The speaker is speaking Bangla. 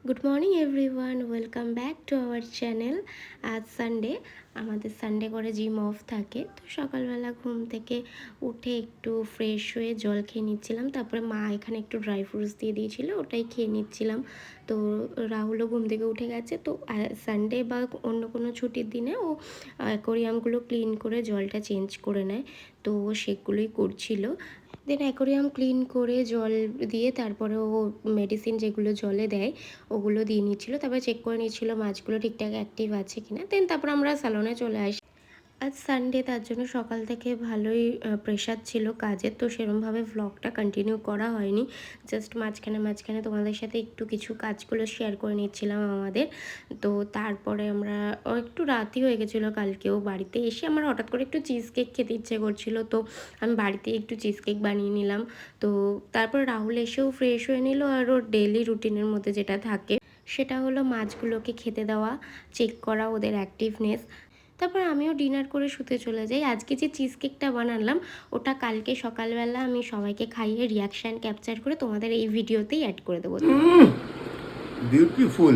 Good morning everyone, welcome back to our channel. আজ সানডে, আমাদের সানডে করে জিম অফ থাকে। তো সকালবেলা ঘুম থেকে উঠে একটু ফ্রেশ হয়ে জল খেয়ে নিচ্ছিলাম। তারপরে মা এখানে একটু ড্রাই ফ্রুটস দিয়ে দিয়েছিল, ওটাই খেয়ে নিচ্ছিলাম। তো রাহুলও ঘুম থেকে উঠে গেছে। তো সানডে বা অন্য কোনো ছুটির দিনে ও অ্যাকোরিয়ামগুলো ক্লিন করে জলটা চেঞ্জ করে নেয়। তো সেগুলোই করছিল। দেন অ্যাকোরিয়াম ক্লিন করে জল দিয়ে তারপরে ও মেডিসিন যেগুলো জলে দেয় ওগুলো দিয়ে নিচ্ছিলো। তারপরে চেক করে নিচ্ছিলো মাছগুলো ঠিকঠাক অ্যাক্টিভ আছে কিনা। দেন তারপর আমরা স্যালনে চলে আসি। আজ সানডে, তার জন্য সকাল থেকে ভালোই প্রেশার ছিল কাজের। তো সেরমভাবে ভ্লগটা কন্টিনিউ করা হয়নি। জাস্ট মাঝখানে মাঝখানে তোমাদের সাথে একটু কিছু কাজগুলো শেয়ার করে নিচ্ছিলাম আমাদের। তো তারপরে আমরা একটু রাতই হয়ে গেছিলো কালকেও। বাড়িতে এসে আমার হঠাৎ করে একটু চিজ কেক খেতে ইচ্ছে করছিলো, তো আমি বাড়িতে একটু চিজ কেক বানিয়ে নিলাম। তো তারপর রাহুল এসেও ফ্রেশ হয়ে নিল। আর ওর ডেইলি রুটিনের মধ্যে যেটা থাকে সেটা হলো মাছগুলোকে খেতে দেওয়া, চেক করা ওদের অ্যাক্টিভনেস। তারপর আমিও ডিনার করে শুতে চলে যাই। আজকে যে চিজ কেকটা বানালাম ওটা কালকে সকালবেলা আমি সবাইকে খাইয়ে রিয়াকশান ক্যাপচার করে তোমাদের এই ভিডিওতেই অ্যাড করে দেবো। বিউটিফুল।